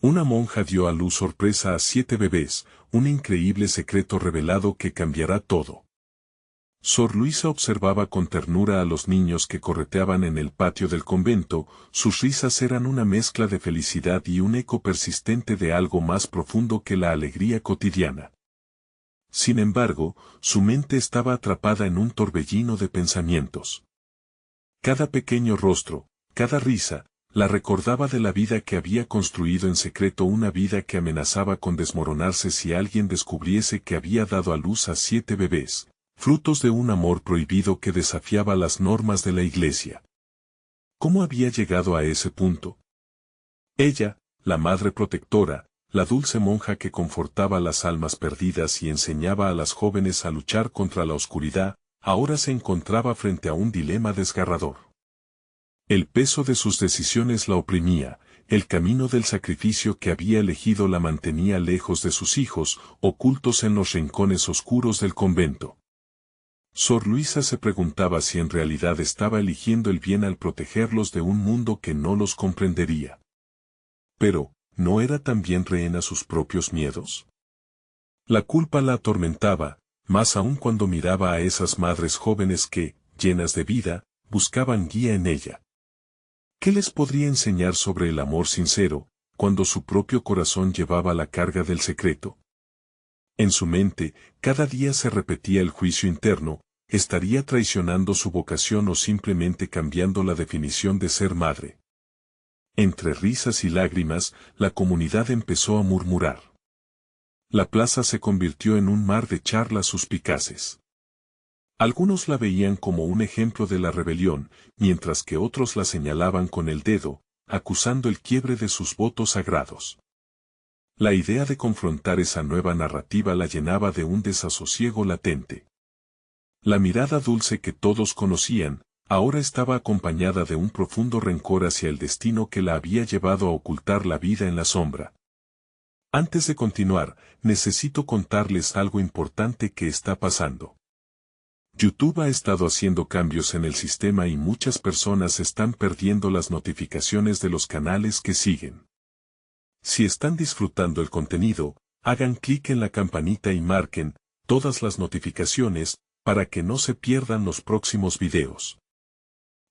Una monja dio a luz sorpresa a 7 bebés, un increíble secreto revelado que cambiará todo. Sor Luisa observaba con ternura a los niños que correteaban en el patio del convento, sus risas eran una mezcla de felicidad y un eco persistente de algo más profundo que la alegría cotidiana. Sin embargo, su mente estaba atrapada en un torbellino de pensamientos. Cada pequeño rostro, cada risa, la recordaba de la vida que había construido en secreto, una vida que amenazaba con desmoronarse si alguien descubriese que había dado a luz a 7 bebés, frutos de un amor prohibido que desafiaba las normas de la Iglesia. ¿Cómo había llegado a ese punto? Ella, la madre protectora, la dulce monja que confortaba las almas perdidas y enseñaba a las jóvenes a luchar contra la oscuridad, ahora se encontraba frente a un dilema desgarrador. El peso de sus decisiones la oprimía, el camino del sacrificio que había elegido la mantenía lejos de sus hijos, ocultos en los rincones oscuros del convento. Sor Luisa se preguntaba si en realidad estaba eligiendo el bien al protegerlos de un mundo que no los comprendería. Pero, ¿no era también rehén a sus propios miedos? La culpa la atormentaba, más aún cuando miraba a esas madres jóvenes que, llenas de vida, buscaban guía en ella. ¿Qué les podría enseñar sobre el amor sincero, cuando su propio corazón llevaba la carga del secreto? En su mente, cada día se repetía el juicio interno: ¿estaría traicionando su vocación o simplemente cambiando la definición de ser madre? Entre risas y lágrimas, la comunidad empezó a murmurar. La plaza se convirtió en un mar de charlas suspicaces. Algunos la veían como un ejemplo de la rebelión, mientras que otros la señalaban con el dedo, acusando el quiebre de sus votos sagrados. La idea de confrontar esa nueva narrativa la llenaba de un desasosiego latente. La mirada dulce que todos conocían, ahora estaba acompañada de un profundo rencor hacia el destino que la había llevado a ocultar la vida en la sombra. Antes de continuar, necesito contarles algo importante que está pasando. YouTube ha estado haciendo cambios en el sistema y muchas personas están perdiendo las notificaciones de los canales que siguen. Si están disfrutando el contenido, hagan clic en la campanita y marquen todas las notificaciones para que no se pierdan los próximos videos.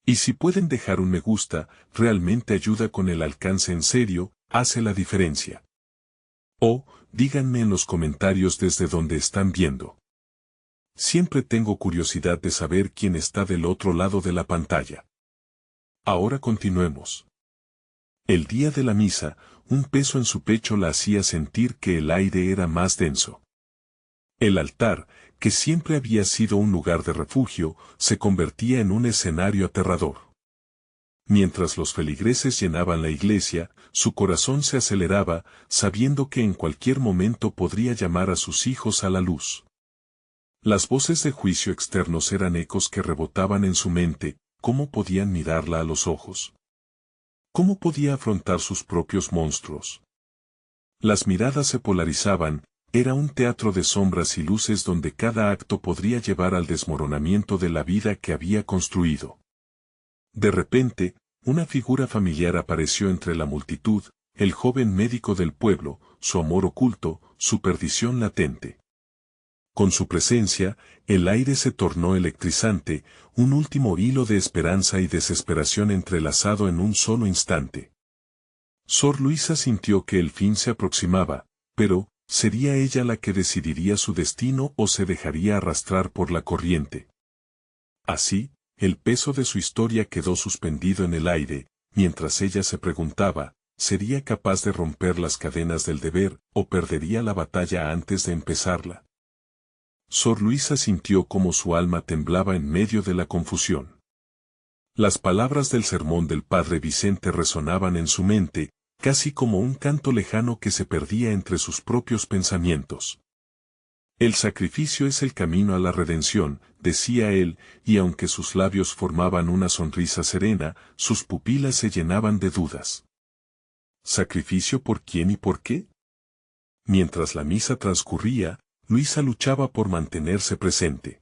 Y si pueden dejar un me gusta, realmente ayuda con el alcance, en serio, hace la diferencia. O, díganme en los comentarios desde donde están viendo. Siempre tengo curiosidad de saber quién está del otro lado de la pantalla. Ahora continuemos. El día de la misa, un peso en su pecho la hacía sentir que el aire era más denso. El altar, que siempre había sido un lugar de refugio, se convertía en un escenario aterrador. Mientras los feligreses llenaban la iglesia, su corazón se aceleraba, sabiendo que en cualquier momento podría llamar a sus hijos a la luz. Las voces de juicio externos eran ecos que rebotaban en su mente. ¿Cómo podían mirarla a los ojos? ¿Cómo podía afrontar sus propios monstruos? Las miradas se polarizaban. Era un teatro de sombras y luces donde cada acto podría llevar al desmoronamiento de la vida que había construido. De repente, una figura familiar apareció entre la multitud: el joven médico del pueblo, su amor oculto, su perdición latente. Con su presencia, el aire se tornó electrizante, un último hilo de esperanza y desesperación entrelazado en un solo instante. Sor Luisa sintió que el fin se aproximaba, pero, ¿sería ella la que decidiría su destino o se dejaría arrastrar por la corriente? Así, el peso de su historia quedó suspendido en el aire, mientras ella se preguntaba: ¿sería capaz de romper las cadenas del deber, o perdería la batalla antes de empezarla? Sor Luisa sintió cómo su alma temblaba en medio de la confusión. Las palabras del sermón del Padre Vicente resonaban en su mente, casi como un canto lejano que se perdía entre sus propios pensamientos. El sacrificio es el camino a la redención, decía él, y aunque sus labios formaban una sonrisa serena, sus pupilas se llenaban de dudas. ¿Sacrificio por quién y por qué? Mientras la misa transcurría, Luisa luchaba por mantenerse presente.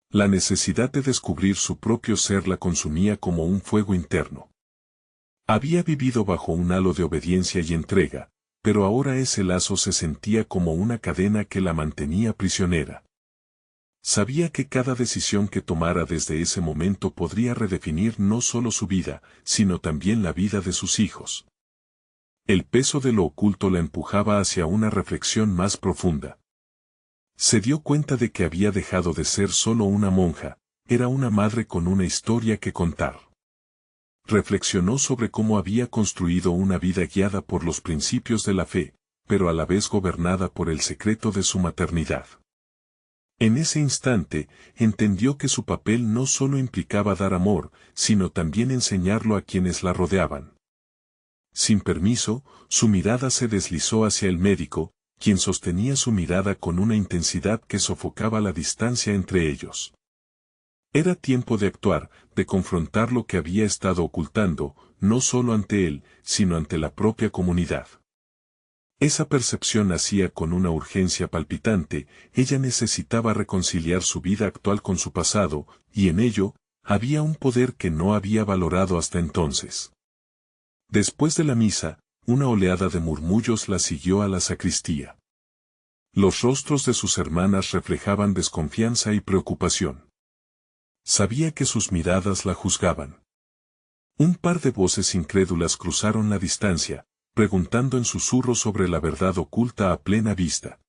La necesidad de descubrir su propio ser la consumía como un fuego interno. Había vivido bajo un halo de obediencia y entrega, pero ahora ese lazo se sentía como una cadena que la mantenía prisionera. Sabía que cada decisión que tomara desde ese momento podría redefinir no solo su vida, sino también la vida de sus hijos. El peso de lo oculto la empujaba hacia una reflexión más profunda. Se dio cuenta de que había dejado de ser solo una monja, era una madre con una historia que contar. Reflexionó sobre cómo había construido una vida guiada por los principios de la fe, pero a la vez gobernada por el secreto de su maternidad. En ese instante, entendió que su papel no solo implicaba dar amor, sino también enseñarlo a quienes la rodeaban. Sin permiso, su mirada se deslizó hacia el médico, quien sostenía su mirada con una intensidad que sofocaba la distancia entre ellos. Era tiempo de actuar, de confrontar lo que había estado ocultando, no solo ante él, sino ante la propia comunidad. Esa percepción nacía con una urgencia palpitante, ella necesitaba reconciliar su vida actual con su pasado, y en ello, había un poder que no había valorado hasta entonces. Después de la misa, una oleada de murmullos la siguió a la sacristía. Los rostros de sus hermanas reflejaban desconfianza y preocupación. Sabía que sus miradas la juzgaban. Un par de voces incrédulas cruzaron la distancia, preguntando en susurros sobre la verdad oculta a plena vista.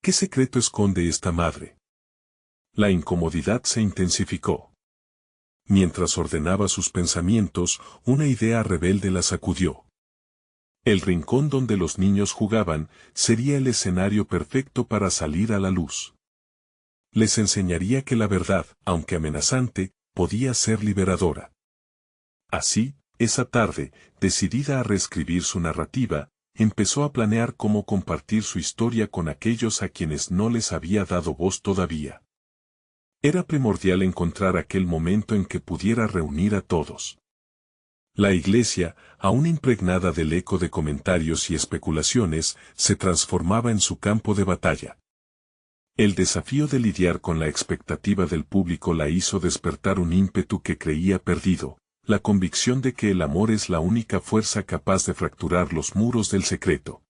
¿Qué secreto esconde esta madre? La incomodidad se intensificó. Mientras ordenaba sus pensamientos, una idea rebelde la sacudió. El rincón donde los niños jugaban sería el escenario perfecto para salir a la luz. Les enseñaría que la verdad, aunque amenazante, podía ser liberadora. Así, esa tarde, decidida a reescribir su narrativa, empezó a planear cómo compartir su historia con aquellos a quienes no les había dado voz todavía. Era primordial encontrar aquel momento en que pudiera reunir a todos. La iglesia, aún impregnada del eco de comentarios y especulaciones, se transformaba en su campo de batalla. El desafío de lidiar con la expectativa del público la hizo despertar un ímpetu que creía perdido, la convicción de que el amor es la única fuerza capaz de fracturar los muros del secreto.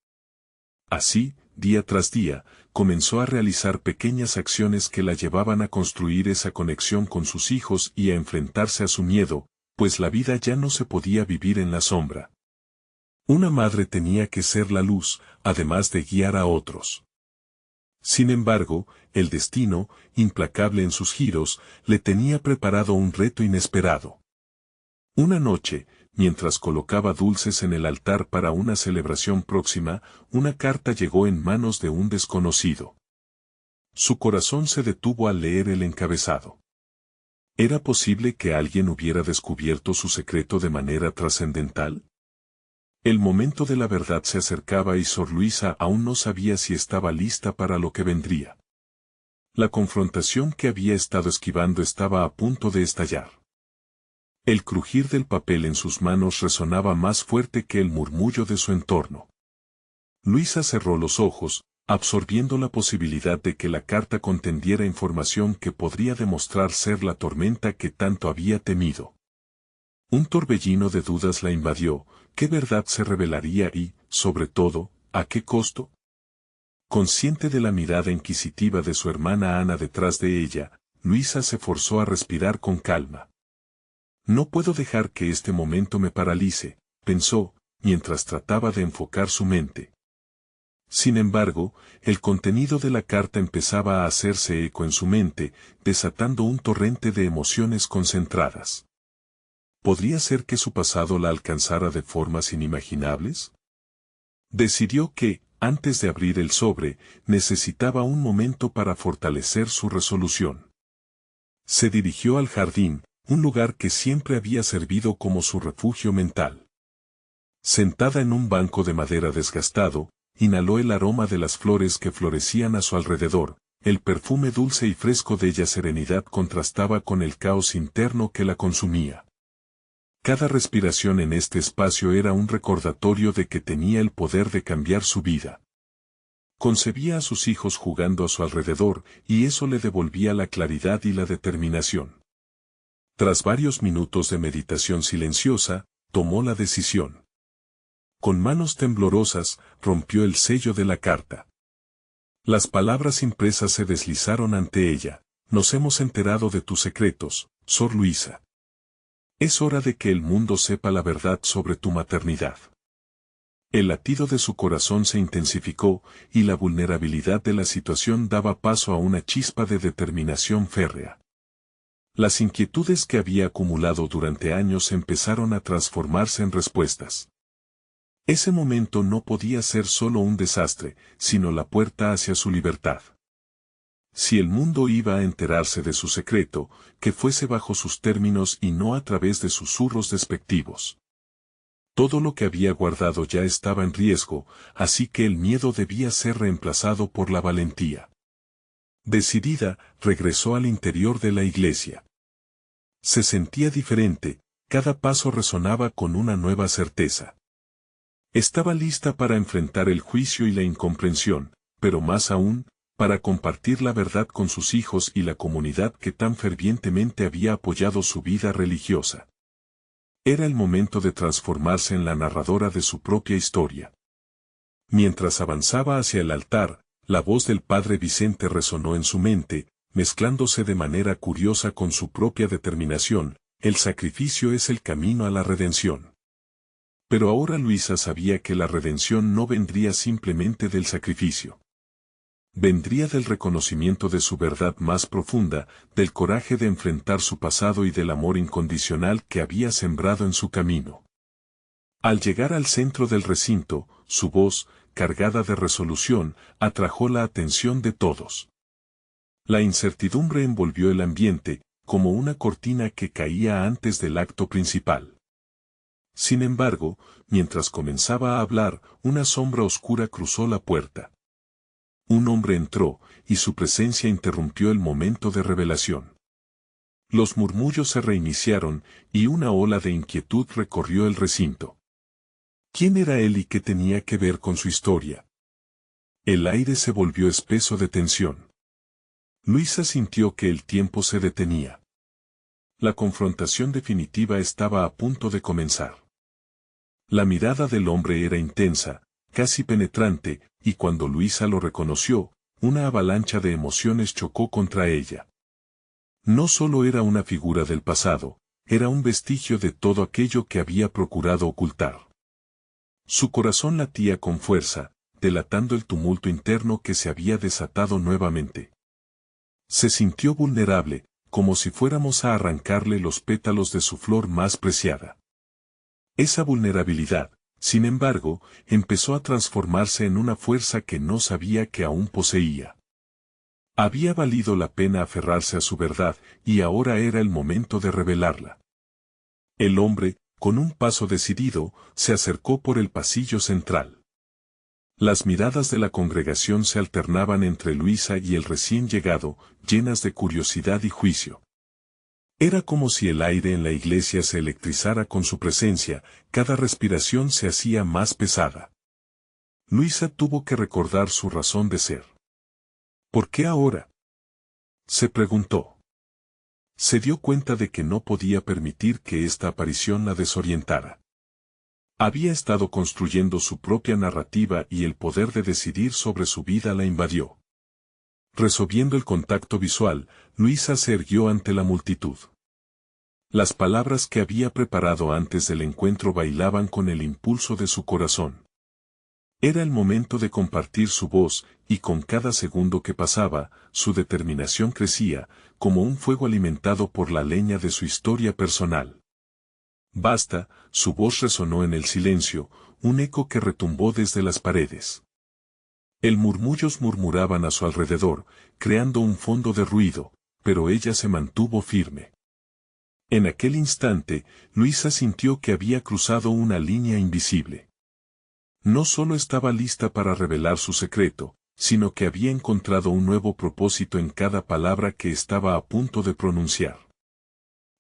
Así, día tras día, comenzó a realizar pequeñas acciones que la llevaban a construir esa conexión con sus hijos y a enfrentarse a su miedo, pues la vida ya no se podía vivir en la sombra. Una madre tenía que ser la luz, además de guiar a otros. Sin embargo, el destino, implacable en sus giros, le tenía preparado un reto inesperado. Una noche, mientras colocaba dulces en el altar para una celebración próxima, una carta llegó en manos de un desconocido. Su corazón se detuvo al leer el encabezado. ¿Era posible que alguien hubiera descubierto su secreto de manera trascendental? El momento de la verdad se acercaba y Sor Luisa aún no sabía si estaba lista para lo que vendría. La confrontación que había estado esquivando estaba a punto de estallar. El crujir del papel en sus manos resonaba más fuerte que el murmullo de su entorno. Luisa cerró los ojos, absorbiendo la posibilidad de que la carta contendiera información que podría demostrar ser la tormenta que tanto había temido. Un torbellino de dudas la invadió, ¿qué verdad se revelaría y, sobre todo, a qué costo? Consciente de la mirada inquisitiva de su hermana Ana detrás de ella, Luisa se forzó a respirar con calma. No puedo dejar que este momento me paralice, pensó, mientras trataba de enfocar su mente. Sin embargo, el contenido de la carta empezaba a hacerse eco en su mente, desatando un torrente de emociones concentradas. ¿Podría ser que su pasado la alcanzara de formas inimaginables? Decidió que, antes de abrir el sobre, necesitaba un momento para fortalecer su resolución. Se dirigió al jardín, un lugar que siempre había servido como su refugio mental. Sentada en un banco de madera desgastado, inhaló el aroma de las flores que florecían a su alrededor, el perfume dulce y fresco de ella serenidad contrastaba con el caos interno que la consumía. Cada respiración en este espacio era un recordatorio de que tenía el poder de cambiar su vida. Concebía a sus hijos jugando a su alrededor, y eso le devolvía la claridad y la determinación. Tras varios minutos de meditación silenciosa, tomó la decisión. Con manos temblorosas, rompió el sello de la carta. Las palabras impresas se deslizaron ante ella. Nos hemos enterado de tus secretos, Sor Luisa. Es hora de que el mundo sepa la verdad sobre tu maternidad. El latido de su corazón se intensificó, y la vulnerabilidad de la situación daba paso a una chispa de determinación férrea. Las inquietudes que había acumulado durante años empezaron a transformarse en respuestas. Ese momento no podía ser solo un desastre, sino la puerta hacia su libertad. Si el mundo iba a enterarse de su secreto, que fuese bajo sus términos y no a través de susurros despectivos. Todo lo que había guardado ya estaba en riesgo, así que el miedo debía ser reemplazado por la valentía. Decidida, regresó al interior de la iglesia. Se sentía diferente, cada paso resonaba con una nueva certeza. Estaba lista para enfrentar el juicio y la incomprensión, pero más aún, para compartir la verdad con sus hijos y la comunidad que tan fervientemente había apoyado su vida religiosa. Era el momento de transformarse en la narradora de su propia historia. Mientras avanzaba hacia el altar, la voz del padre Vicente resonó en su mente, mezclándose de manera curiosa con su propia determinación: el sacrificio es el camino a la redención. Pero ahora Luisa sabía que la redención no vendría simplemente del sacrificio. Vendría del reconocimiento de su verdad más profunda, del coraje de enfrentar su pasado y del amor incondicional que había sembrado en su camino. Al llegar al centro del recinto, su voz, cargada de resolución, atrajo la atención de todos. La incertidumbre envolvió el ambiente, como una cortina que caía antes del acto principal. Sin embargo, mientras comenzaba a hablar, una sombra oscura cruzó la puerta. Un hombre entró, y su presencia interrumpió el momento de revelación. Los murmullos se reiniciaron, y una ola de inquietud recorrió el recinto. ¿Quién era él y qué tenía que ver con su historia? El aire se volvió espeso de tensión. Luisa sintió que el tiempo se detenía. La confrontación definitiva estaba a punto de comenzar. La mirada del hombre era intensa, casi penetrante, y cuando Luisa lo reconoció, una avalancha de emociones chocó contra ella. No solo era una figura del pasado, era un vestigio de todo aquello que había procurado ocultar. Su corazón latía con fuerza, delatando el tumulto interno que se había desatado nuevamente. Se sintió vulnerable, como si fuéramos a arrancarle los pétalos de su flor más preciada. Esa vulnerabilidad, sin embargo, empezó a transformarse en una fuerza que no sabía que aún poseía. Había valido la pena aferrarse a su verdad, y ahora era el momento de revelarla. El hombre, con un paso decidido, se acercó por el pasillo central. Las miradas de la congregación se alternaban entre Luisa y el recién llegado, llenas de curiosidad y juicio. Era como si el aire en la iglesia se electrizara con su presencia, cada respiración se hacía más pesada. Luisa tuvo que recordar su razón de ser. ¿Por qué ahora?, se preguntó. Se dio cuenta de que no podía permitir que esta aparición la desorientara. Había estado construyendo su propia narrativa y el poder de decidir sobre su vida la invadió. Resolviendo el contacto visual, Luisa se irguió ante la multitud. Las palabras que había preparado antes del encuentro bailaban con el impulso de su corazón. Era el momento de compartir su voz, y con cada segundo que pasaba, su determinación crecía, como un fuego alimentado por la leña de su historia personal. Basta, su voz resonó en el silencio, un eco que retumbó desde las paredes. Murmullos murmuraban a su alrededor, creando un fondo de ruido, pero ella se mantuvo firme. En aquel instante, Luisa sintió que había cruzado una línea invisible. No solo estaba lista para revelar su secreto, sino que había encontrado un nuevo propósito en cada palabra que estaba a punto de pronunciar.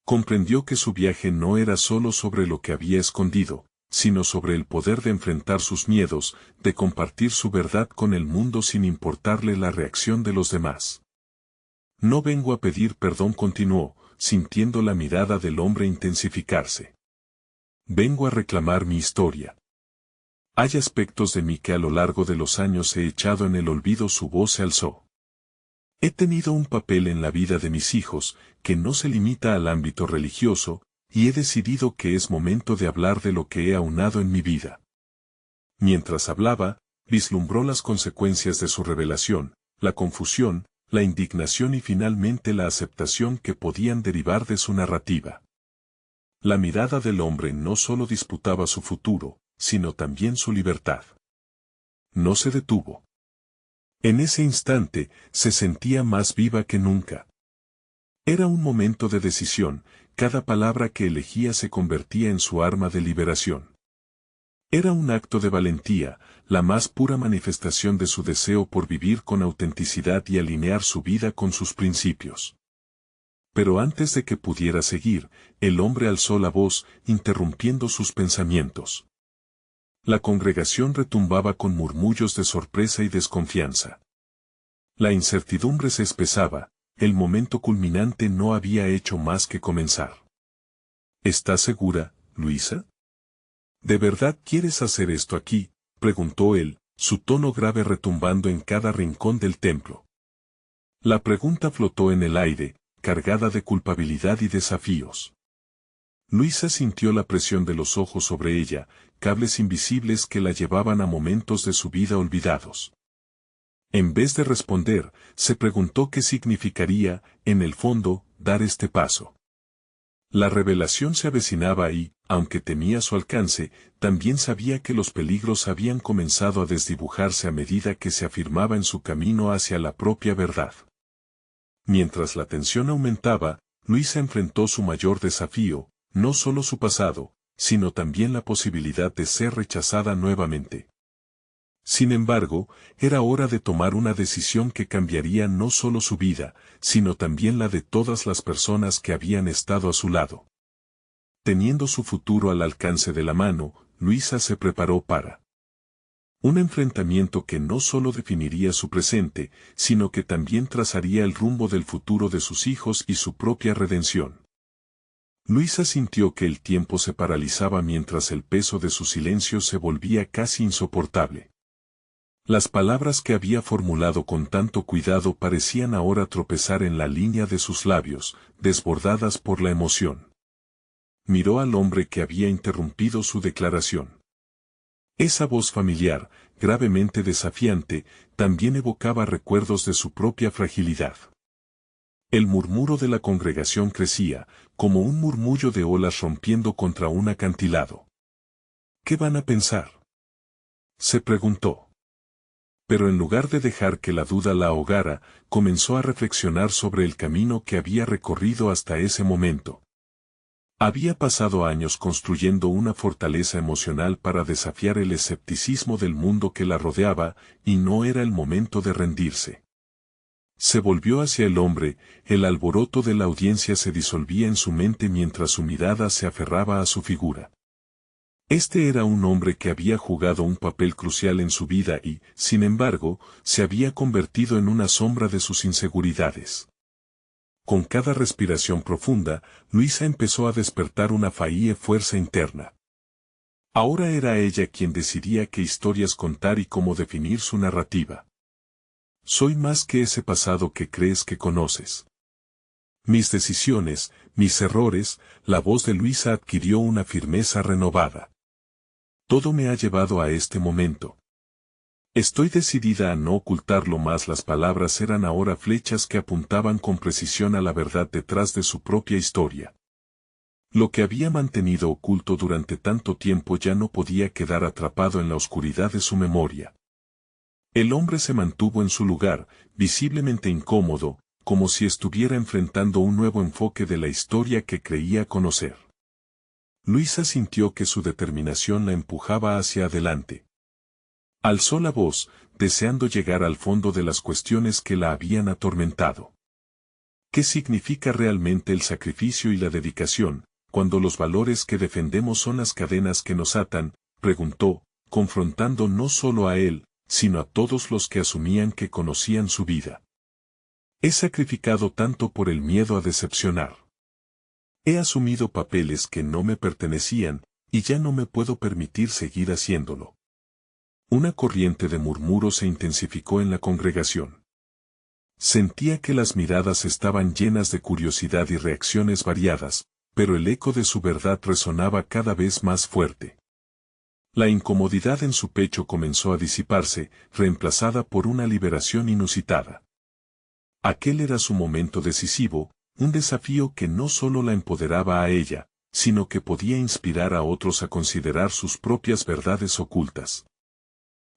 Comprendió que su viaje no era solo sobre lo que había escondido, sino sobre el poder de enfrentar sus miedos, de compartir su verdad con el mundo sin importarle la reacción de los demás. No vengo a pedir perdón, continuó, sintiendo la mirada del hombre intensificarse. Vengo a reclamar mi historia. Hay aspectos de mí que a lo largo de los años he echado en el olvido. Su voz se alzó. He tenido un papel en la vida de mis hijos, que no se limita al ámbito religioso, y he decidido que es momento de hablar de lo que he aunado en mi vida. Mientras hablaba, vislumbró las consecuencias de su revelación, la confusión, la indignación y finalmente la aceptación que podían derivar de su narrativa. La mirada del hombre no solo disputaba su futuro, sino también su libertad. No se detuvo. En ese instante, se sentía más viva que nunca. Era un momento de decisión, cada palabra que elegía se convertía en su arma de liberación. Era un acto de valentía, la más pura manifestación de su deseo por vivir con autenticidad y alinear su vida con sus principios. Pero antes de que pudiera seguir, el hombre alzó la voz, interrumpiendo sus pensamientos. La congregación retumbaba con murmullos de sorpresa y desconfianza. La incertidumbre se espesaba, el momento culminante no había hecho más que comenzar. ¿Estás segura, Luisa? ¿De verdad quieres hacer esto aquí?, preguntó él, su tono grave retumbando en cada rincón del templo. La pregunta flotó en el aire, cargada de culpabilidad y desafíos. Luisa sintió la presión de los ojos sobre ella, cables invisibles que la llevaban a momentos de su vida olvidados. En vez de responder, se preguntó qué significaría, en el fondo, dar este paso. La revelación se avecinaba y, aunque temía su alcance, también sabía que los peligros habían comenzado a desdibujarse a medida que se afirmaba en su camino hacia la propia verdad. Mientras la tensión aumentaba, Luisa enfrentó su mayor desafío, no solo su pasado, sino también la posibilidad de ser rechazada nuevamente. Sin embargo, era hora de tomar una decisión que cambiaría no solo su vida, sino también la de todas las personas que habían estado a su lado. Teniendo su futuro al alcance de la mano, Luisa se preparó para un enfrentamiento que no solo definiría su presente, sino que también trazaría el rumbo del futuro de sus hijos y su propia redención. Luisa sintió que el tiempo se paralizaba mientras el peso de su silencio se volvía casi insoportable. Las palabras que había formulado con tanto cuidado parecían ahora tropezar en la línea de sus labios, desbordadas por la emoción. Miró al hombre que había interrumpido su declaración. Esa voz familiar, gravemente desafiante, también evocaba recuerdos de su propia fragilidad. El murmuro de la congregación crecía, como un murmullo de olas rompiendo contra un acantilado. ¿Qué van a pensar?, se preguntó. Pero en lugar de dejar que la duda la ahogara, comenzó a reflexionar sobre el camino que había recorrido hasta ese momento. Había pasado años construyendo una fortaleza emocional para desafiar el escepticismo del mundo que la rodeaba, y no era el momento de rendirse. Se volvió hacia el hombre, el alboroto de la audiencia se disolvía en su mente mientras su mirada se aferraba a su figura. Este era un hombre que había jugado un papel crucial en su vida y, sin embargo, se había convertido en una sombra de sus inseguridades. Con cada respiración profunda, Luisa empezó a despertar una fuerza interna. Ahora era ella quien decidía qué historias contar y cómo definir su narrativa. Soy más que ese pasado que crees que conoces. Mis decisiones, mis errores, la voz de Luisa adquirió una firmeza renovada. Todo me ha llevado a este momento. Estoy decidida a no ocultarlo más. Las palabras eran ahora flechas que apuntaban con precisión a la verdad detrás de su propia historia. Lo que había mantenido oculto durante tanto tiempo ya no podía quedar atrapado en la oscuridad de su memoria. El hombre se mantuvo en su lugar, visiblemente incómodo, como si estuviera enfrentando un nuevo enfoque de la historia que creía conocer. Luisa sintió que su determinación la empujaba hacia adelante. Alzó la voz, deseando llegar al fondo de las cuestiones que la habían atormentado. ¿Qué significa realmente el sacrificio y la dedicación, cuando los valores que defendemos son las cadenas que nos atan?, preguntó, confrontando no solo a él, sino a todos los que asumían que conocían su vida. He sacrificado tanto por el miedo a decepcionar. He asumido papeles que no me pertenecían, y ya no me puedo permitir seguir haciéndolo. Una corriente de murmuros se intensificó en la congregación. Sentía que las miradas estaban llenas de curiosidad y reacciones variadas, pero el eco de su verdad resonaba cada vez más fuerte. La incomodidad en su pecho comenzó a disiparse, reemplazada por una liberación inusitada. Aquel era su momento decisivo, un desafío que no solo la empoderaba a ella, sino que podía inspirar a otros a considerar sus propias verdades ocultas.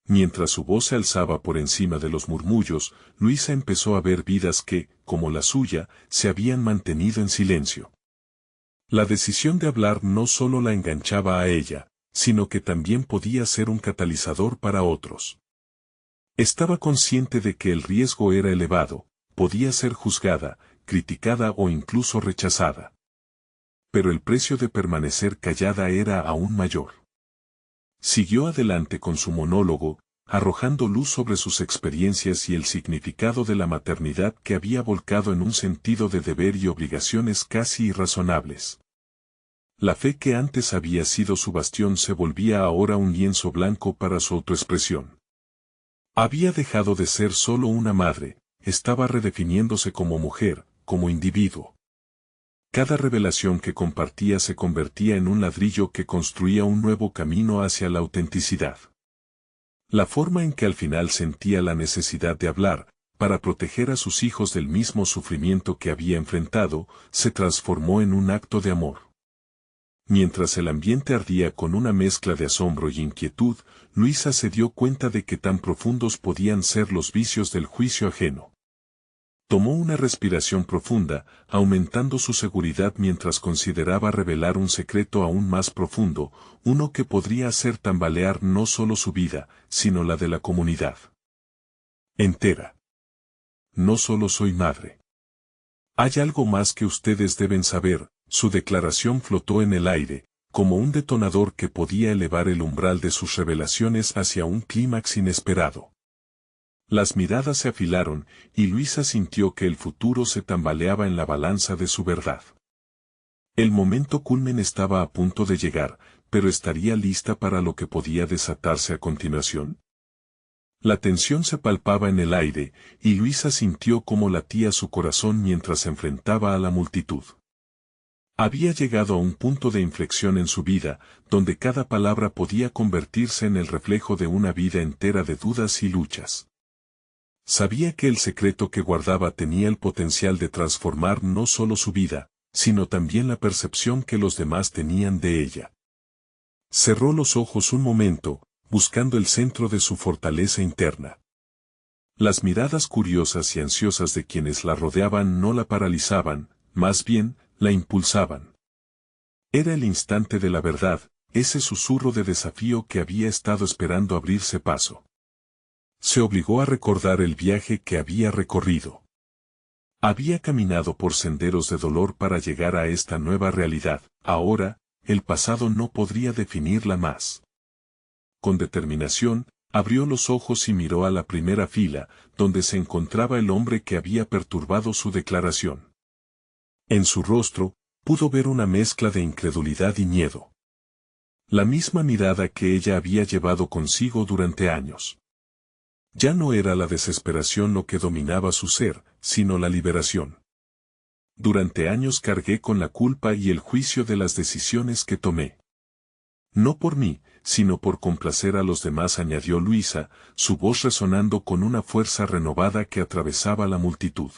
Mientras su voz se alzaba por encima de los murmullos, Luisa empezó a ver vidas que, como la suya, se habían mantenido en silencio. La decisión de hablar no solo la enganchaba a ella, sino que también podía ser un catalizador para otros. Estaba consciente de que el riesgo era elevado, podía ser juzgada, criticada o incluso rechazada. Pero el precio de permanecer callada era aún mayor. Siguió adelante con su monólogo, arrojando luz sobre sus experiencias y el significado de la maternidad que había volcado en un sentido de deber y obligaciones casi irrazonables. La fe que antes había sido su bastión se volvía ahora un lienzo blanco para su autoexpresión. Había dejado de ser solo una madre, estaba redefiniéndose como mujer, como individuo. Cada revelación que compartía se convertía en un ladrillo que construía un nuevo camino hacia la autenticidad. La forma en que al final sentía la necesidad de hablar, para proteger a sus hijos del mismo sufrimiento que había enfrentado, se transformó en un acto de amor. Mientras el ambiente ardía con una mezcla de asombro y inquietud, Luisa se dio cuenta de que tan profundos podían ser los vicios del juicio ajeno. Tomó una respiración profunda, aumentando su seguridad mientras consideraba revelar un secreto aún más profundo, uno que podría hacer tambalear no solo su vida, sino la de la comunidad entera. No solo soy madre. Hay algo más que ustedes deben saber. Su declaración flotó en el aire, como un detonador que podía elevar el umbral de sus revelaciones hacia un clímax inesperado. Las miradas se afilaron, y Luisa sintió que el futuro se tambaleaba en la balanza de su verdad. El momento culmen estaba a punto de llegar, pero ¿estaría lista para lo que podía desatarse a continuación? La tensión se palpaba en el aire, y Luisa sintió cómo latía su corazón mientras se enfrentaba a la multitud. Había llegado a un punto de inflexión en su vida, donde cada palabra podía convertirse en el reflejo de una vida entera de dudas y luchas. Sabía que el secreto que guardaba tenía el potencial de transformar no solo su vida, sino también la percepción que los demás tenían de ella. Cerró los ojos un momento, buscando el centro de su fortaleza interna. Las miradas curiosas y ansiosas de quienes la rodeaban no la paralizaban, más bien, la impulsaban. Era el instante de la verdad, ese susurro de desafío que había estado esperando abrirse paso. Se obligó a recordar el viaje que había recorrido. Había caminado por senderos de dolor para llegar a esta nueva realidad, ahora, el pasado no podría definirla más. Con determinación, abrió los ojos y miró a la primera fila, donde se encontraba el hombre que había perturbado su declaración. En su rostro, pudo ver una mezcla de incredulidad y miedo. La misma mirada que ella había llevado consigo durante años. Ya no era la desesperación lo que dominaba su ser, sino la liberación. Durante años cargué con la culpa y el juicio de las decisiones que tomé. No por mí, sino por complacer a los demás, añadió Luisa, su voz resonando con una fuerza renovada que atravesaba la multitud.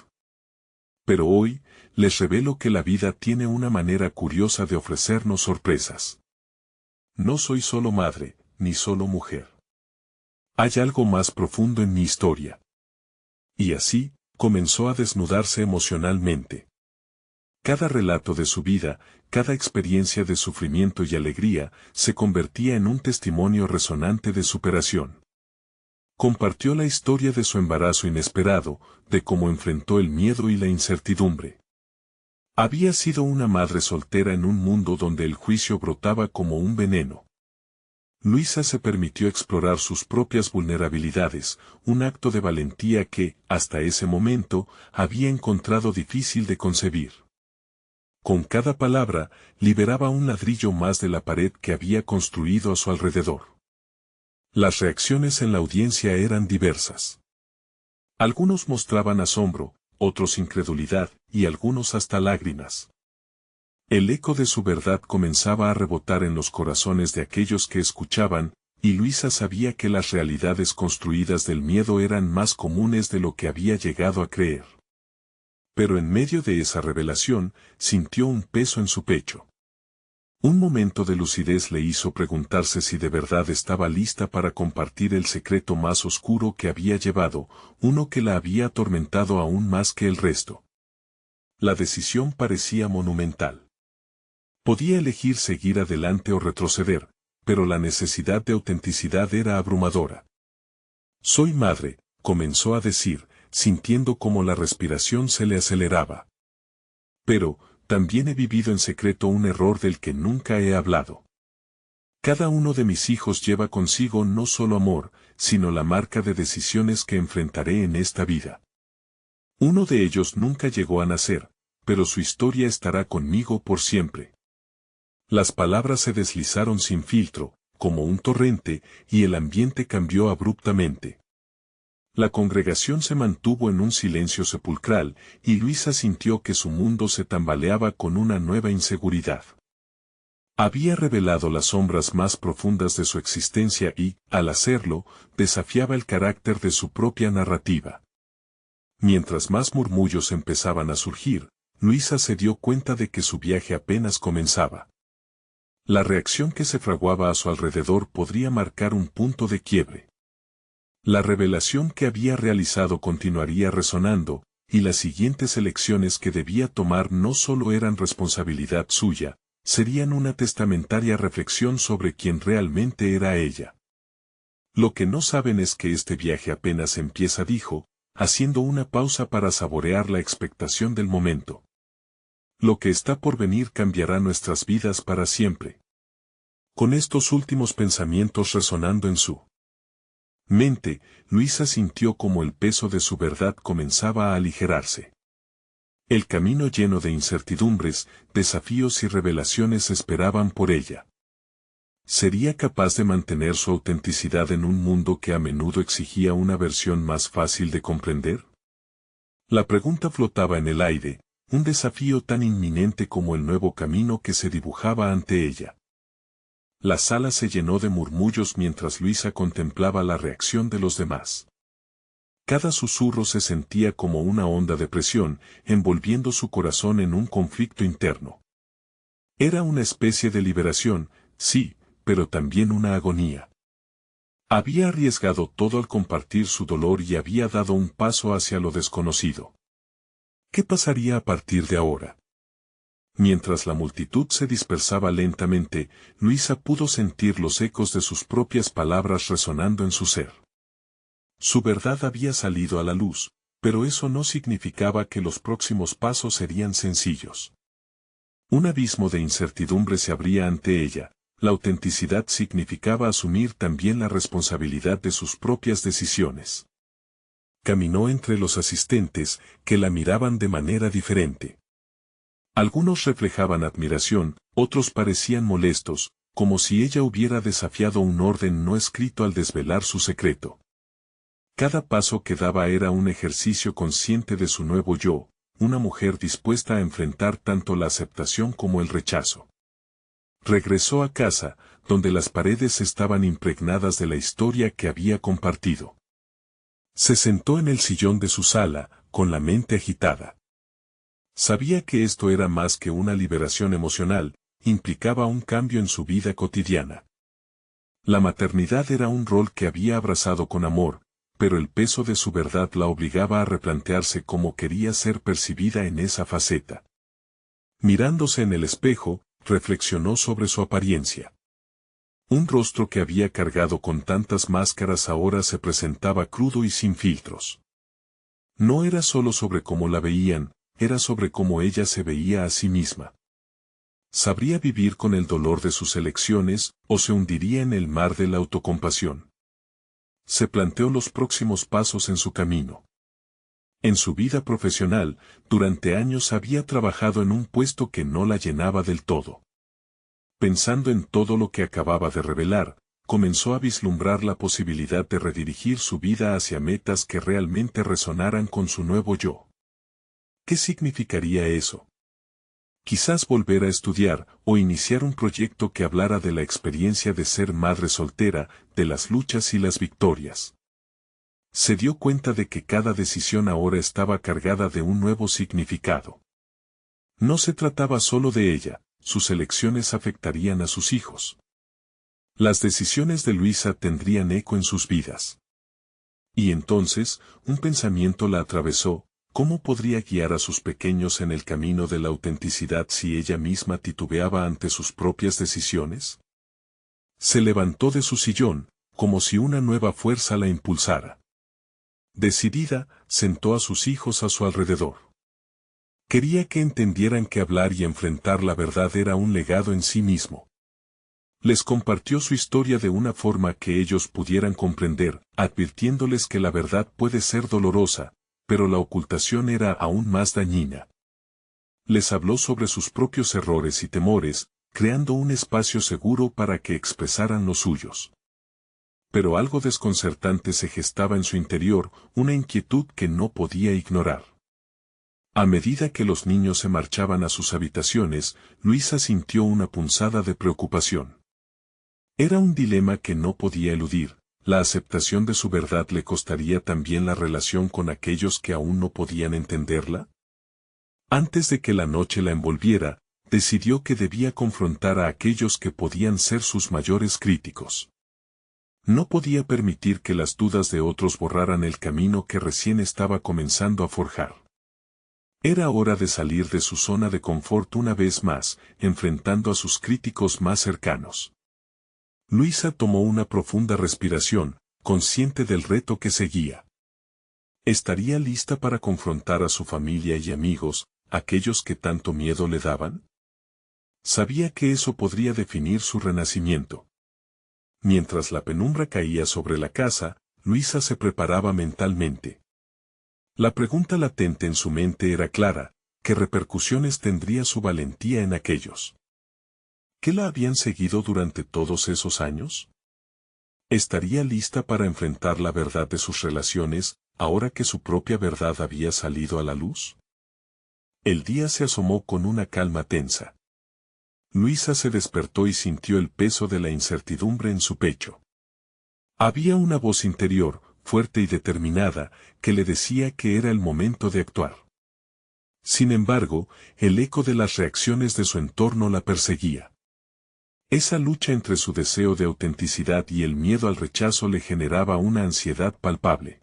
Pero hoy, les revelo que la vida tiene una manera curiosa de ofrecernos sorpresas. No soy solo madre, ni solo mujer. Hay algo más profundo en mi historia. Y así, comenzó a desnudarse emocionalmente. Cada relato de su vida, cada experiencia de sufrimiento y alegría, se convertía en un testimonio resonante de superación. Compartió la historia de su embarazo inesperado, de cómo enfrentó el miedo y la incertidumbre. Había sido una madre soltera en un mundo donde el juicio brotaba como un veneno. Luisa se permitió explorar sus propias vulnerabilidades, un acto de valentía que, hasta ese momento, había encontrado difícil de concebir. Con cada palabra, liberaba un ladrillo más de la pared que había construido a su alrededor. Las reacciones en la audiencia eran diversas. Algunos mostraban asombro, otros incredulidad, y algunos hasta lágrimas. El eco de su verdad comenzaba a rebotar en los corazones de aquellos que escuchaban, y Luisa sabía que las realidades construidas del miedo eran más comunes de lo que había llegado a creer. Pero en medio de esa revelación, sintió un peso en su pecho. Un momento de lucidez le hizo preguntarse si de verdad estaba lista para compartir el secreto más oscuro que había llevado, uno que la había atormentado aún más que el resto. La decisión parecía monumental. Podía elegir seguir adelante o retroceder, pero la necesidad de autenticidad era abrumadora. «Soy madre», comenzó a decir, sintiendo cómo la respiración se le aceleraba. «Pero, también he vivido en secreto un error del que nunca he hablado. Cada uno de mis hijos lleva consigo no solo amor, sino la marca de decisiones que enfrentaré en esta vida. Uno de ellos nunca llegó a nacer, pero su historia estará conmigo por siempre». Las palabras se deslizaron sin filtro, como un torrente, y el ambiente cambió abruptamente. La congregación se mantuvo en un silencio sepulcral, y Luisa sintió que su mundo se tambaleaba con una nueva inseguridad. Había revelado las sombras más profundas de su existencia y, al hacerlo, desafiaba el carácter de su propia narrativa. Mientras más murmullos empezaban a surgir, Luisa se dio cuenta de que su viaje apenas comenzaba. La reacción que se fraguaba a su alrededor podría marcar un punto de quiebre. La revelación que había realizado continuaría resonando, y las siguientes elecciones que debía tomar no solo eran responsabilidad suya, serían una testamentaria reflexión sobre quién realmente era ella. «Lo que no saben es que este viaje apenas empieza», dijo, haciendo una pausa para saborear la expectación del momento. «Lo que está por venir cambiará nuestras vidas para siempre». Con estos últimos pensamientos resonando en su mente, Luisa sintió como el peso de su verdad comenzaba a aligerarse. El camino lleno de incertidumbres, desafíos y revelaciones esperaban por ella. ¿Sería capaz de mantener su autenticidad en un mundo que a menudo exigía una versión más fácil de comprender? La pregunta flotaba en el aire, un desafío tan inminente como el nuevo camino que se dibujaba ante ella. La sala se llenó de murmullos mientras Luisa contemplaba la reacción de los demás. Cada susurro se sentía como una onda de presión, envolviendo su corazón en un conflicto interno. Era una especie de liberación, sí, pero también una agonía. Había arriesgado todo al compartir su dolor y había dado un paso hacia lo desconocido. ¿Qué pasaría a partir de ahora? Mientras la multitud se dispersaba lentamente, Luisa pudo sentir los ecos de sus propias palabras resonando en su ser. Su verdad había salido a la luz, pero eso no significaba que los próximos pasos serían sencillos. Un abismo de incertidumbre se abría ante ella. La autenticidad significaba asumir también la responsabilidad de sus propias decisiones. Caminó entre los asistentes, que la miraban de manera diferente. Algunos reflejaban admiración, otros parecían molestos, como si ella hubiera desafiado un orden no escrito al desvelar su secreto. Cada paso que daba era un ejercicio consciente de su nuevo yo, una mujer dispuesta a enfrentar tanto la aceptación como el rechazo. Regresó a casa, donde las paredes estaban impregnadas de la historia que había compartido. Se sentó en el sillón de su sala, con la mente agitada. Sabía que esto era más que una liberación emocional, implicaba un cambio en su vida cotidiana. La maternidad era un rol que había abrazado con amor, pero el peso de su verdad la obligaba a replantearse cómo quería ser percibida en esa faceta. Mirándose en el espejo, reflexionó sobre su apariencia. Un rostro que había cargado con tantas máscaras ahora se presentaba crudo y sin filtros. No era solo sobre cómo la veían, era sobre cómo ella se veía a sí misma. ¿Sabría vivir con el dolor de sus elecciones, o se hundiría en el mar de la autocompasión? Se planteó los próximos pasos en su camino. En su vida profesional, durante años había trabajado en un puesto que no la llenaba del todo. Pensando en todo lo que acababa de revelar, comenzó a vislumbrar la posibilidad de redirigir su vida hacia metas que realmente resonaran con su nuevo yo. ¿Qué significaría eso? Quizás volver a estudiar o iniciar un proyecto que hablara de la experiencia de ser madre soltera, de las luchas y las victorias. Se dio cuenta de que cada decisión ahora estaba cargada de un nuevo significado. No se trataba solo de ella, sus elecciones afectarían a sus hijos. Las decisiones de Luisa tendrían eco en sus vidas. Y entonces, un pensamiento la atravesó: ¿cómo podría guiar a sus pequeños en el camino de la autenticidad si ella misma titubeaba ante sus propias decisiones? Se levantó de su sillón, como si una nueva fuerza la impulsara. Decidida, sentó a sus hijos a su alrededor. Quería que entendieran que hablar y enfrentar la verdad era un legado en sí mismo. Les compartió su historia de una forma que ellos pudieran comprender, advirtiéndoles que la verdad puede ser dolorosa, pero la ocultación era aún más dañina. Les habló sobre sus propios errores y temores, creando un espacio seguro para que expresaran los suyos. Pero algo desconcertante se gestaba en su interior, una inquietud que no podía ignorar. A medida que los niños se marchaban a sus habitaciones, Luisa sintió una punzada de preocupación. Era un dilema que no podía eludir: la aceptación de su verdad le costaría también la relación con aquellos que aún no podían entenderla. Antes de que la noche la envolviera, decidió que debía confrontar a aquellos que podían ser sus mayores críticos. No podía permitir que las dudas de otros borraran el camino que recién estaba comenzando a forjar. Era hora de salir de su zona de confort una vez más, enfrentando a sus críticos más cercanos. Luisa tomó una profunda respiración, consciente del reto que seguía. ¿Estaría lista para confrontar a su familia y amigos, aquellos que tanto miedo le daban? Sabía que eso podría definir su renacimiento. Mientras la penumbra caía sobre la casa, Luisa se preparaba mentalmente. La pregunta latente en su mente era clara: ¿qué repercusiones tendría su valentía en aquellos que la habían seguido durante todos esos años? ¿Estaría lista para enfrentar la verdad de sus relaciones, ahora que su propia verdad había salido a la luz? El día se asomó con una calma tensa. Luisa se despertó y sintió el peso de la incertidumbre en su pecho. Había una voz interior, fuerte y determinada, que le decía que era el momento de actuar. Sin embargo, el eco de las reacciones de su entorno la perseguía. Esa lucha entre su deseo de autenticidad y el miedo al rechazo le generaba una ansiedad palpable.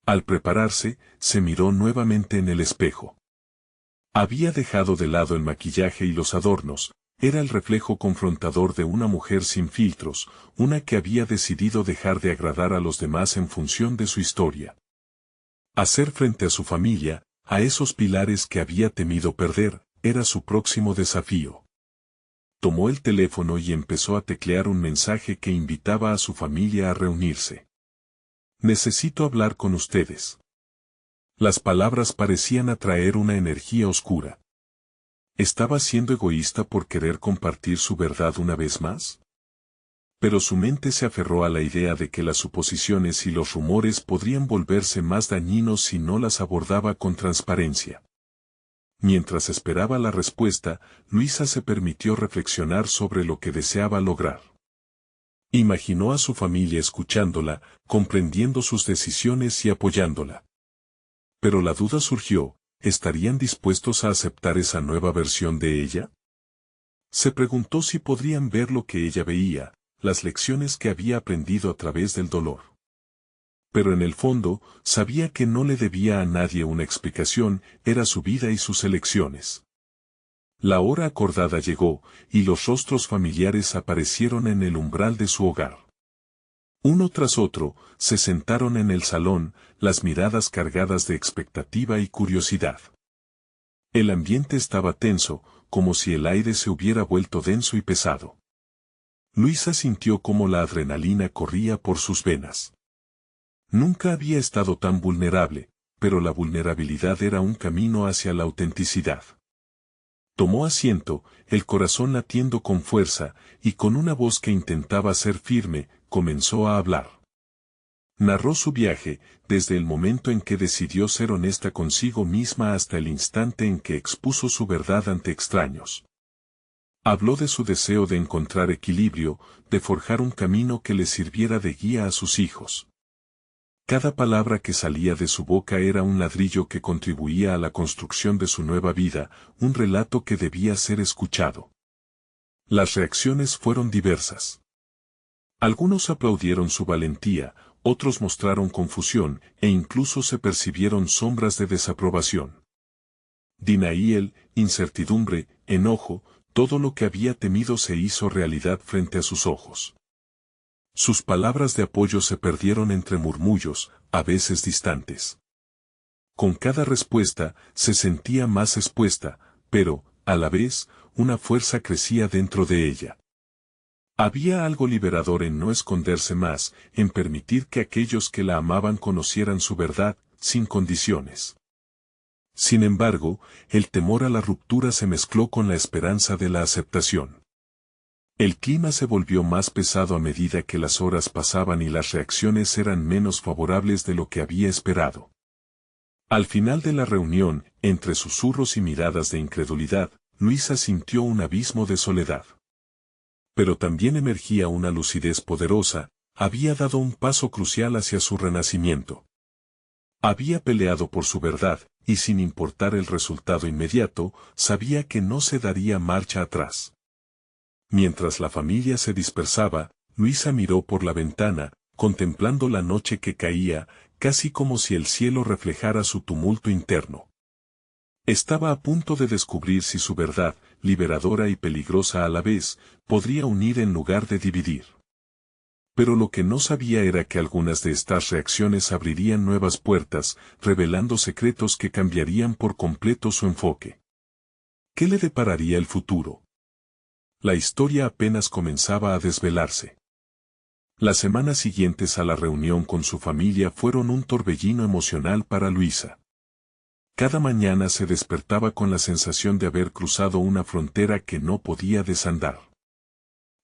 Al prepararse, se miró nuevamente en el espejo. Había dejado de lado el maquillaje y los adornos. Era el reflejo confrontador de una mujer sin filtros, una que había decidido dejar de agradar a los demás en función de su historia. Hacer frente a su familia, a esos pilares que había temido perder, era su próximo desafío. Tomó el teléfono y empezó a teclear un mensaje que invitaba a su familia a reunirse. «Necesito hablar con ustedes». Las palabras parecían atraer una energía oscura. ¿Estaba siendo egoísta por querer compartir su verdad una vez más? Pero su mente se aferró a la idea de que las suposiciones y los rumores podrían volverse más dañinos si no las abordaba con transparencia. Mientras esperaba la respuesta, Luisa se permitió reflexionar sobre lo que deseaba lograr. Imaginó a su familia escuchándola, comprendiendo sus decisiones y apoyándola. Pero la duda surgió: ¿estarían dispuestos a aceptar esa nueva versión de ella? Se preguntó si podrían ver lo que ella veía, las lecciones que había aprendido a través del dolor. Pero en el fondo, sabía que no le debía a nadie una explicación, era su vida y sus elecciones. La hora acordada llegó, y los rostros familiares aparecieron en el umbral de su hogar. Uno tras otro, se sentaron en el salón, las miradas cargadas de expectativa y curiosidad. El ambiente estaba tenso, como si el aire se hubiera vuelto denso y pesado. Luisa sintió cómo la adrenalina corría por sus venas. Nunca había estado tan vulnerable, pero la vulnerabilidad era un camino hacia la autenticidad. Tomó asiento, el corazón latiendo con fuerza, y con una voz que intentaba ser firme, comenzó a hablar. Narró su viaje, desde el momento en que decidió ser honesta consigo misma hasta el instante en que expuso su verdad ante extraños. Habló de su deseo de encontrar equilibrio, de forjar un camino que le sirviera de guía a sus hijos. Cada palabra que salía de su boca era un ladrillo que contribuía a la construcción de su nueva vida, un relato que debía ser escuchado. Las reacciones fueron diversas. Algunos aplaudieron su valentía, otros mostraron confusión, e incluso se percibieron sombras de desaprobación. Dinaíel, incertidumbre, enojo, todo lo que había temido se hizo realidad frente a sus ojos. Sus palabras de apoyo se perdieron entre murmullos, a veces distantes. Con cada respuesta, se sentía más expuesta, pero, a la vez, una fuerza crecía dentro de ella. Había algo liberador en no esconderse más, en permitir que aquellos que la amaban conocieran su verdad, sin condiciones. Sin embargo, el temor a la ruptura se mezcló con la esperanza de la aceptación. El clima se volvió más pesado a medida que las horas pasaban y las reacciones eran menos favorables de lo que había esperado. Al final de la reunión, entre susurros y miradas de incredulidad, Luisa sintió un abismo de soledad. Pero también emergía una lucidez poderosa, había dado un paso crucial hacia su renacimiento. Había peleado por su verdad, y sin importar el resultado inmediato, sabía que no se daría marcha atrás. Mientras la familia se dispersaba, Luisa miró por la ventana, contemplando la noche que caía, casi como si el cielo reflejara su tumulto interno. Estaba a punto de descubrir si su verdad, liberadora y peligrosa a la vez, podría unir en lugar de dividir. Pero lo que no sabía era que algunas de estas reacciones abrirían nuevas puertas, revelando secretos que cambiarían por completo su enfoque. ¿Qué le depararía el futuro? La historia apenas comenzaba a desvelarse. Las semanas siguientes a la reunión con su familia fueron un torbellino emocional para Luisa. Cada mañana se despertaba con la sensación de haber cruzado una frontera que no podía desandar.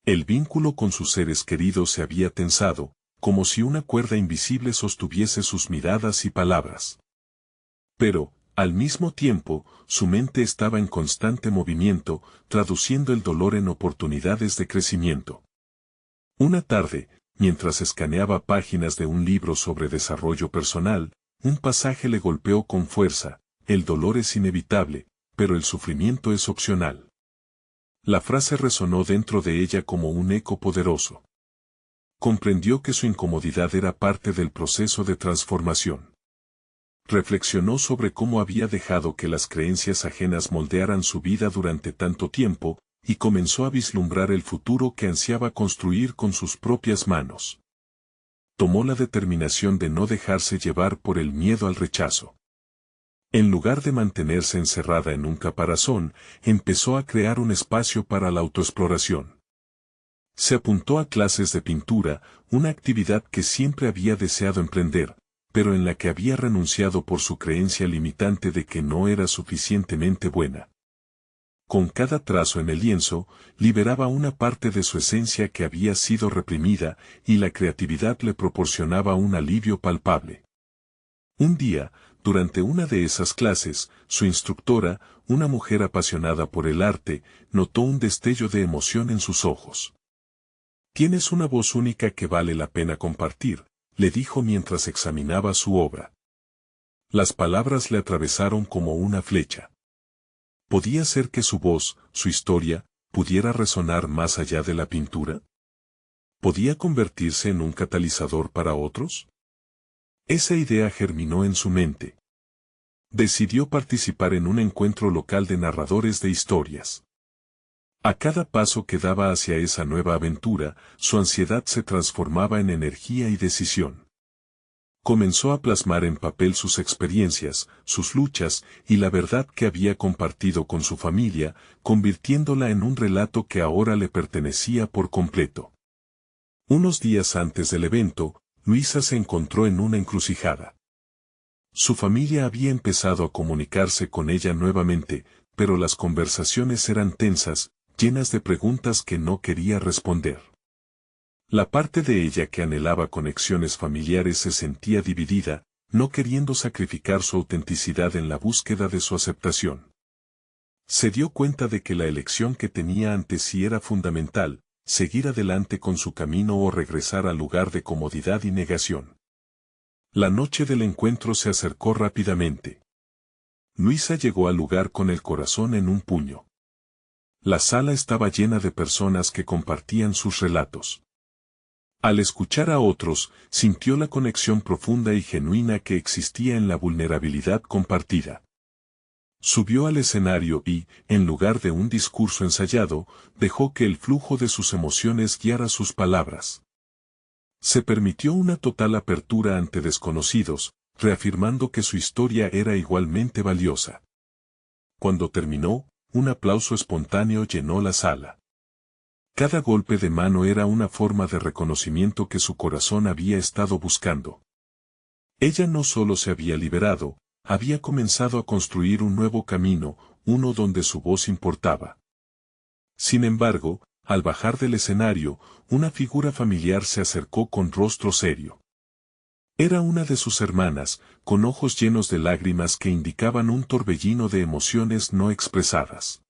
El vínculo con sus seres queridos se había tensado, como si una cuerda invisible sostuviese sus miradas y palabras. Pero, al mismo tiempo, su mente estaba en constante movimiento, traduciendo el dolor en oportunidades de crecimiento. Una tarde, mientras escaneaba páginas de un libro sobre desarrollo personal, un pasaje le golpeó con fuerza: el dolor es inevitable, pero el sufrimiento es opcional. La frase resonó dentro de ella como un eco poderoso. Comprendió que su incomodidad era parte del proceso de transformación. Reflexionó sobre cómo había dejado que las creencias ajenas moldearan su vida durante tanto tiempo, y comenzó a vislumbrar el futuro que ansiaba construir con sus propias manos. Tomó la determinación de no dejarse llevar por el miedo al rechazo. En lugar de mantenerse encerrada en un caparazón, empezó a crear un espacio para la autoexploración. Se apuntó a clases de pintura, una actividad que siempre había deseado emprender, pero en la que había renunciado por su creencia limitante de que no era suficientemente buena. Con cada trazo en el lienzo, liberaba una parte de su esencia que había sido reprimida, y la creatividad le proporcionaba un alivio palpable. Un día, durante una de esas clases, su instructora, una mujer apasionada por el arte, notó un destello de emoción en sus ojos. «Tienes una voz única que vale la pena compartir», le dijo mientras examinaba su obra. Las palabras le atravesaron como una flecha. ¿Podía ser que su voz, su historia, pudiera resonar más allá de la pintura? ¿Podía convertirse en un catalizador para otros? Esa idea germinó en su mente. Decidió participar en un encuentro local de narradores de historias. A cada paso que daba hacia esa nueva aventura, su ansiedad se transformaba en energía y decisión. Comenzó a plasmar en papel sus experiencias, sus luchas y la verdad que había compartido con su familia, convirtiéndola en un relato que ahora le pertenecía por completo. Unos días antes del evento, Luisa se encontró en una encrucijada. Su familia había empezado a comunicarse con ella nuevamente, pero las conversaciones eran tensas, llenas de preguntas que no quería responder. La parte de ella que anhelaba conexiones familiares se sentía dividida, no queriendo sacrificar su autenticidad en la búsqueda de su aceptación. Se dio cuenta de que la elección que tenía ante sí era fundamental, seguir adelante con su camino o regresar al lugar de comodidad y negación. La noche del encuentro se acercó rápidamente. Luisa llegó al lugar con el corazón en un puño. La sala estaba llena de personas que compartían sus relatos. Al escuchar a otros, sintió la conexión profunda y genuina que existía en la vulnerabilidad compartida. Subió al escenario y, en lugar de un discurso ensayado, dejó que el flujo de sus emociones guiara sus palabras. Se permitió una total apertura ante desconocidos, reafirmando que su historia era igualmente valiosa. Cuando terminó, un aplauso espontáneo llenó la sala. Cada golpe de mano era una forma de reconocimiento que su corazón había estado buscando. Ella no solo se había liberado, había comenzado a construir un nuevo camino, uno donde su voz importaba. Sin embargo, al bajar del escenario, una figura familiar se acercó con rostro serio. Era una de sus hermanas, con ojos llenos de lágrimas que indicaban un torbellino de emociones no expresadas.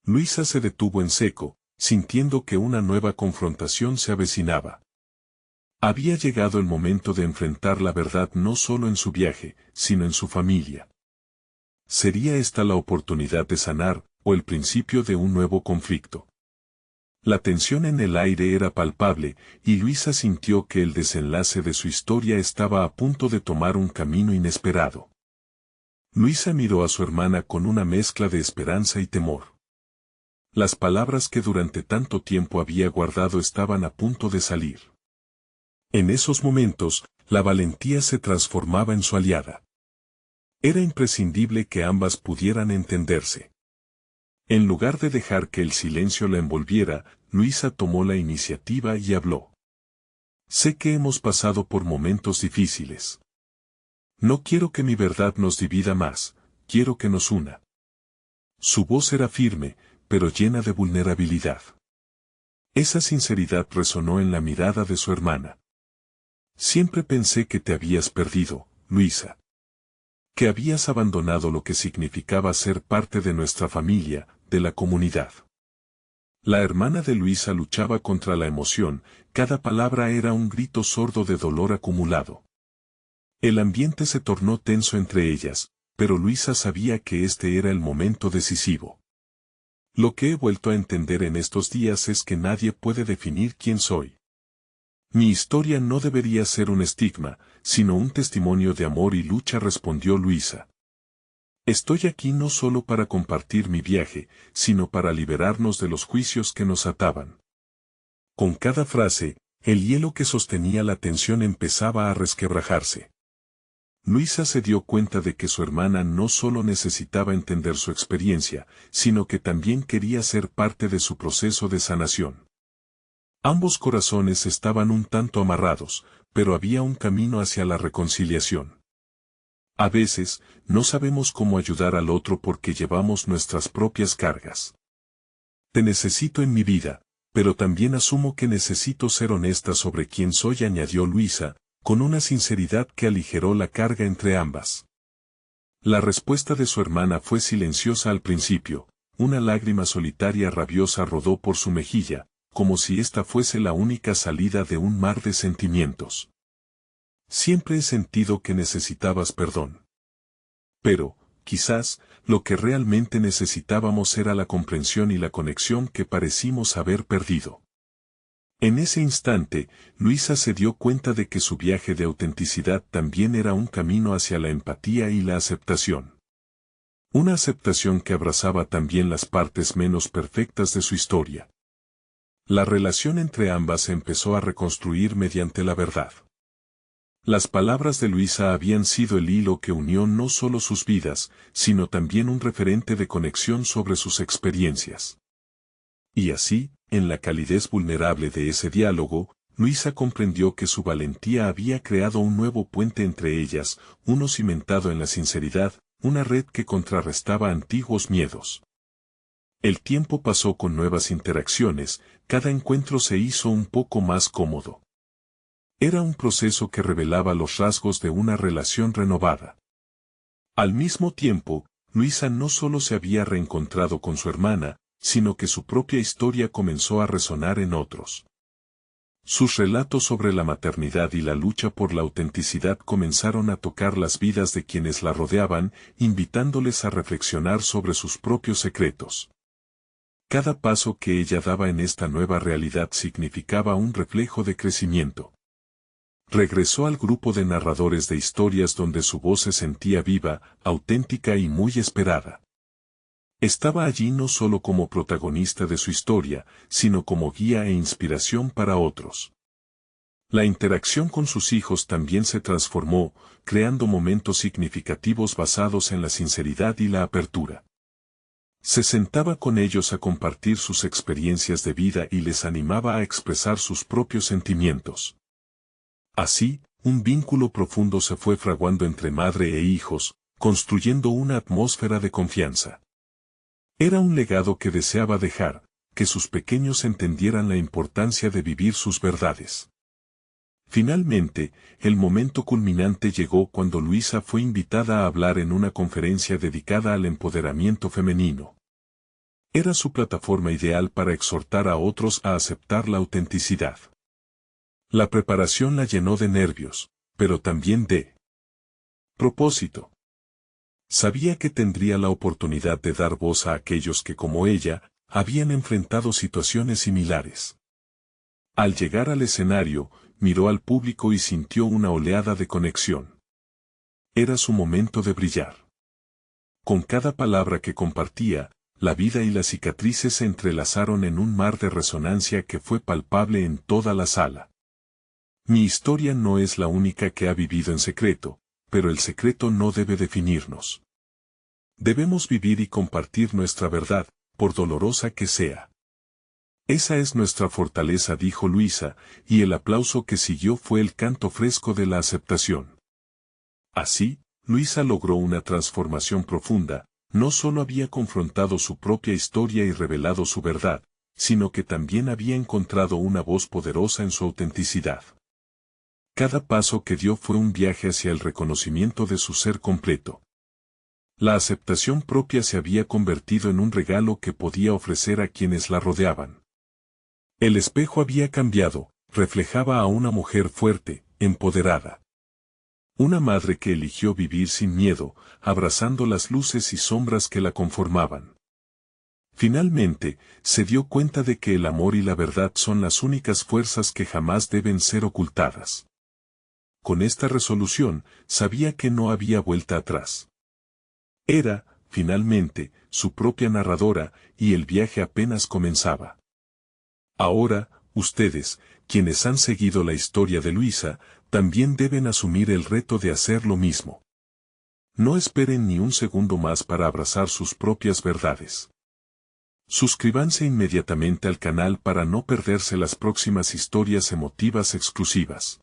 Luisa se detuvo en seco, sintiendo que una nueva confrontación se avecinaba. Había llegado el momento de enfrentar la verdad no solo en su viaje, sino en su familia. ¿Sería esta la oportunidad de sanar, o el principio de un nuevo conflicto? La tensión en el aire era palpable, y Luisa sintió que el desenlace de su historia estaba a punto de tomar un camino inesperado. Luisa miró a su hermana con una mezcla de esperanza y temor. Las palabras que durante tanto tiempo había guardado estaban a punto de salir. En esos momentos, la valentía se transformaba en su aliada. Era imprescindible que ambas pudieran entenderse. En lugar de dejar que el silencio la envolviera, Luisa tomó la iniciativa y habló. Sé que hemos pasado por momentos difíciles. No quiero que mi verdad nos divida más, quiero que nos una. Su voz era firme, pero llena de vulnerabilidad. Esa sinceridad resonó en la mirada de su hermana. Siempre pensé que te habías perdido, Luisa. Que habías abandonado lo que significaba ser parte de nuestra familia, de la comunidad. La hermana de Luisa luchaba contra la emoción, cada palabra era un grito sordo de dolor acumulado. El ambiente se tornó tenso entre ellas, pero Luisa sabía que este era el momento decisivo. Lo que he vuelto a entender en estos días es que nadie puede definir quién soy. Mi historia no debería ser un estigma, sino un testimonio de amor y lucha, respondió Luisa. Estoy aquí no solo para compartir mi viaje, sino para liberarnos de los juicios que nos ataban. Con cada frase, el hielo que sostenía la tensión empezaba a resquebrajarse. Luisa se dio cuenta de que su hermana no solo necesitaba entender su experiencia, sino que también quería ser parte de su proceso de sanación. Ambos corazones estaban un tanto amarrados, pero había un camino hacia la reconciliación. A veces, no sabemos cómo ayudar al otro porque llevamos nuestras propias cargas. Te necesito en mi vida, pero también asumo que necesito ser honesta sobre quién soy, añadió Luisa, con una sinceridad que aligeró la carga entre ambas. La respuesta de su hermana fue silenciosa al principio, una lágrima solitaria rabiosa rodó por su mejilla, como si esta fuese la única salida de un mar de sentimientos. Siempre he sentido que necesitabas perdón. Pero, quizás, lo que realmente necesitábamos era la comprensión y la conexión que parecimos haber perdido. En ese instante, Luisa se dio cuenta de que su viaje de autenticidad también era un camino hacia la empatía y la aceptación. Una aceptación que abrazaba también las partes menos perfectas de su historia. La relación entre ambas se empezó a reconstruir mediante la verdad. Las palabras de Luisa habían sido el hilo que unió no solo sus vidas, sino también un referente de conexión sobre sus experiencias. Y así, en la calidez vulnerable de ese diálogo, Luisa comprendió que su valentía había creado un nuevo puente entre ellas, uno cimentado en la sinceridad, una red que contrarrestaba antiguos miedos. El tiempo pasó con nuevas interacciones, cada encuentro se hizo un poco más cómodo. Era un proceso que revelaba los rasgos de una relación renovada. Al mismo tiempo, Luisa no solo se había reencontrado con su hermana, sino que su propia historia comenzó a resonar en otros. Sus relatos sobre la maternidad y la lucha por la autenticidad comenzaron a tocar las vidas de quienes la rodeaban, invitándoles a reflexionar sobre sus propios secretos. Cada paso que ella daba en esta nueva realidad significaba un reflejo de crecimiento. Regresó al grupo de narradores de historias donde su voz se sentía viva, auténtica y muy esperada. Estaba allí no solo como protagonista de su historia, sino como guía e inspiración para otros. La interacción con sus hijos también se transformó, creando momentos significativos basados en la sinceridad y la apertura. Se sentaba con ellos a compartir sus experiencias de vida y les animaba a expresar sus propios sentimientos. Así, un vínculo profundo se fue fraguando entre madre e hijos, construyendo una atmósfera de confianza. Era un legado que deseaba dejar, que sus pequeños entendieran la importancia de vivir sus verdades. Finalmente, el momento culminante llegó cuando Luisa fue invitada a hablar en una conferencia dedicada al empoderamiento femenino. Era su plataforma ideal para exhortar a otros a aceptar la autenticidad. La preparación la llenó de nervios, pero también de propósito. Sabía que tendría la oportunidad de dar voz a aquellos que como ella, habían enfrentado situaciones similares. Al llegar al escenario, miró al público y sintió una oleada de conexión. Era su momento de brillar. Con cada palabra que compartía, la vida y las cicatrices se entrelazaron en un mar de resonancia que fue palpable en toda la sala. Mi historia no es la única que ha vivido en secreto, pero el secreto no debe definirnos. Debemos vivir y compartir nuestra verdad, por dolorosa que sea. Esa es nuestra fortaleza, dijo Luisa, y el aplauso que siguió fue el canto fresco de la aceptación. Así, Luisa logró una transformación profunda, no solo había confrontado su propia historia y revelado su verdad, sino que también había encontrado una voz poderosa en su autenticidad. Cada paso que dio fue un viaje hacia el reconocimiento de su ser completo. La aceptación propia se había convertido en un regalo que podía ofrecer a quienes la rodeaban. El espejo había cambiado, reflejaba a una mujer fuerte, empoderada. Una madre que eligió vivir sin miedo, abrazando las luces y sombras que la conformaban. Finalmente, se dio cuenta de que el amor y la verdad son las únicas fuerzas que jamás deben ser ocultadas. Con esta resolución, sabía que no había vuelta atrás. Era, finalmente, su propia narradora, y el viaje apenas comenzaba. Ahora, ustedes, quienes han seguido la historia de Luisa, también deben asumir el reto de hacer lo mismo. No esperen ni un segundo más para abrazar sus propias verdades. Suscríbanse inmediatamente al canal para no perderse las próximas historias emotivas exclusivas.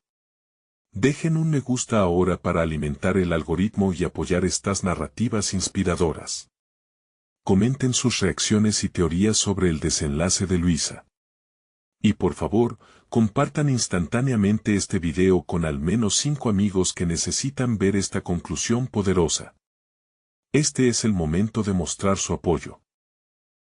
Dejen un me gusta ahora para alimentar el algoritmo y apoyar estas narrativas inspiradoras. Comenten sus reacciones y teorías sobre el desenlace de Luisa. Y por favor, compartan instantáneamente este video con al menos 5 amigos que necesitan ver esta conclusión poderosa. Este es el momento de mostrar su apoyo.